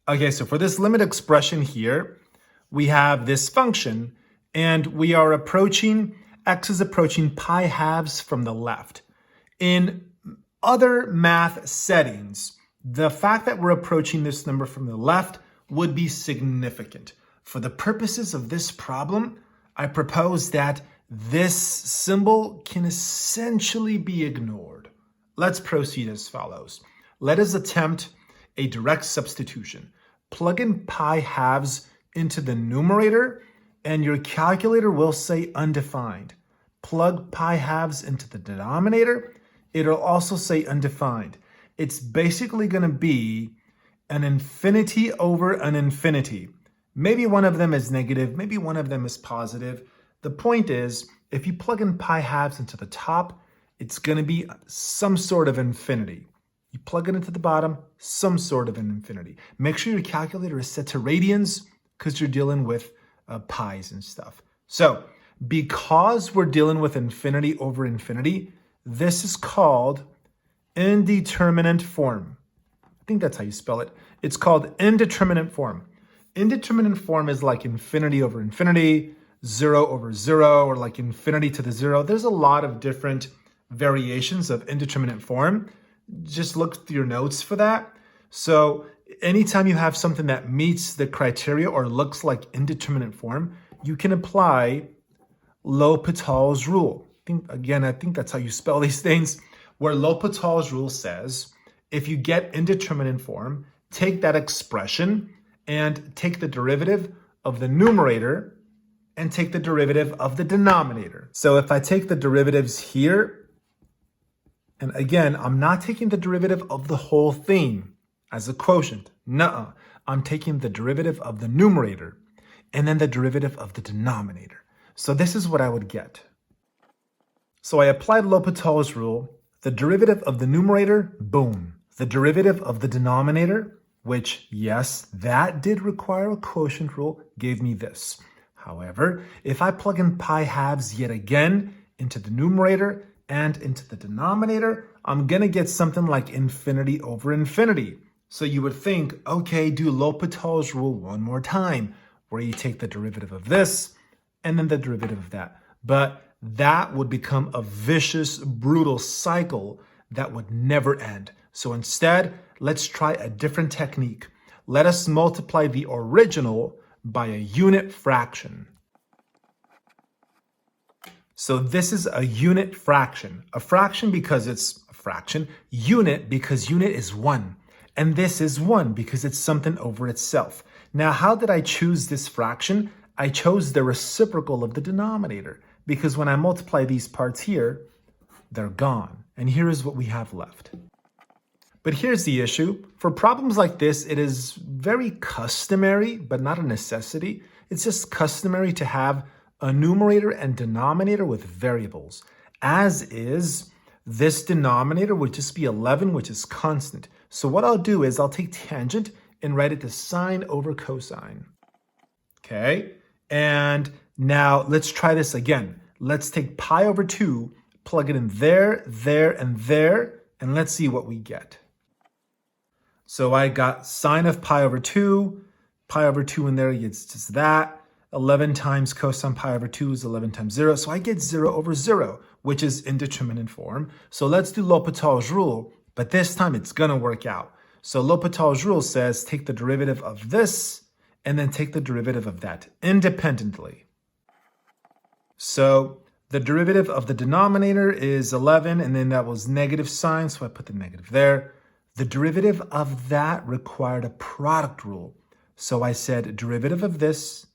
Okay, so for this limit expression here, we have this function, and we are approaching, x is approaching pi halves from the left. In other math settings, the fact that we're approaching this number from the left would be significant. For the purposes of this problem, I propose that this symbol can essentially be ignored. Let's proceed as follows. Let us attempt a direct substitution. Plug in pi halves into the numerator, and your calculator will say undefined. Plug pi halves into the denominator, it'll also say undefined. It's basically going to be an infinity over an infinity. Maybe one of them is negative, maybe one of them is positive. The point is, if you plug in pi halves into the top, it's going to be some sort of infinity. You plug it into the bottom, some sort of an infinity. Make sure your calculator is set to radians because you're dealing with pi's and stuff. So because we're dealing with infinity over infinity, this is called indeterminate form. I think that's how you spell it. It's called indeterminate form. Indeterminate form is like infinity over infinity, 0 over 0, or like infinity to the 0. There's a lot of different variations of indeterminate form. Just look through your notes for that. So anytime you have something that meets the criteria or looks like indeterminate form, you can apply L'Hopital's rule. I think that's how you spell these things, where L'Hopital's rule says, if you get indeterminate form, take that expression and take the derivative of the numerator and take the derivative of the denominator. So if I take the derivatives here, and again, I'm not taking the derivative of the whole thing as a quotient. Nuh-uh. I'm taking the derivative of the numerator and then the derivative of the denominator. So this is what I would get. So I applied L'Hopital's rule. The derivative of the numerator, boom. The derivative of the denominator, which, yes, that did require a quotient rule, gave me this. However, if I plug in pi halves yet again into the numerator and into the denominator, I'm going to get something like infinity over infinity. So you would think, okay, do L'Hopital's rule one more time, where you take the derivative of this and then the derivative of that. But that would become a vicious, brutal cycle that would never end. So instead, let's try a different technique. Let us multiply the original by a unit fraction. So this is a unit fraction. A fraction because it's a fraction. Unit because unit is 1. And this is 1 because it's something over itself. Now, how did I choose this fraction? I chose the reciprocal of the denominator because when I multiply these parts here, they're gone. And here is what we have left. But here's the issue. For problems like this, it is very customary, but not a necessity. It's just customary to have a numerator and denominator with variables, as is this denominator would just be 11, which is constant. So what I'll do is I'll take tangent and write it as sine over cosine. Okay, and now let's try this again. Let's take pi over 2, plug it in there, there, and there, and let's see what we get. So I got sine of pi over 2 in there gets just that. 11 times cosine pi over 2 is 11 times 0. So I get 0 over 0, which is indeterminate form. So let's do L'Hopital's rule, but this time it's going to work out. So L'Hopital's rule says take the derivative of this and then take the derivative of that independently. So the derivative of the denominator is 11, and then that was negative sign, so I put the negative there. The derivative of that required a product rule. So I said derivative of this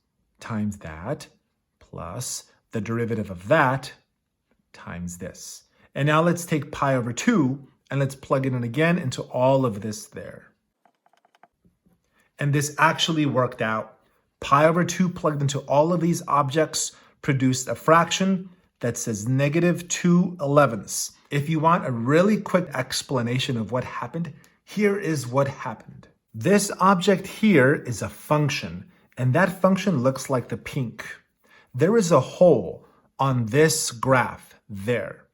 times that plus the derivative of that times this. And now let's take pi over 2 and let's plug it in again into all of this there. And this actually worked out. Pi over 2 plugged into all of these objects produced a fraction that says negative 2/11. If you want a really quick explanation of what happened, here is what happened. This object here is a function, and that function looks like the pink. There is a hole on this graph there.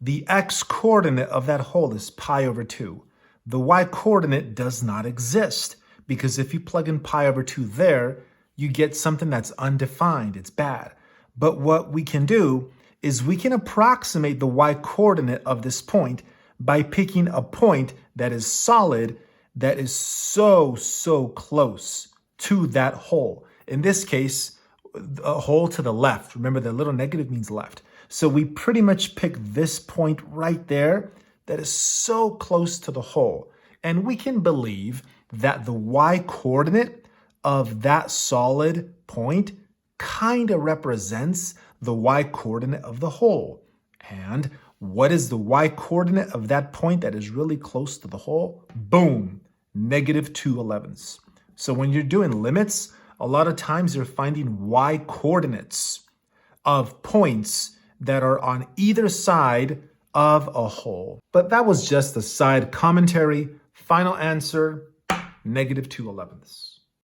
The x-coordinate of that hole is pi over 2. The y-coordinate does not exist because if you plug in pi over 2 there, you get something that's undefined. It's bad. But what we can do is we can approximate the y-coordinate of this point by picking a point that is solid, that is so close to that hole. In this case, a hole to the left. Remember, the little negative means left. So we pretty much pick this point right there that is so close to the hole. And we can believe that the y-coordinate of that solid point kind of represents the y-coordinate of the hole. And what is the y-coordinate of that point that is really close to the hole? Boom, -2/11. So when you're doing limits, a lot of times you're finding y-coordinates of points that are on either side of a hole. But that was just a side commentary. Final answer, -2/11.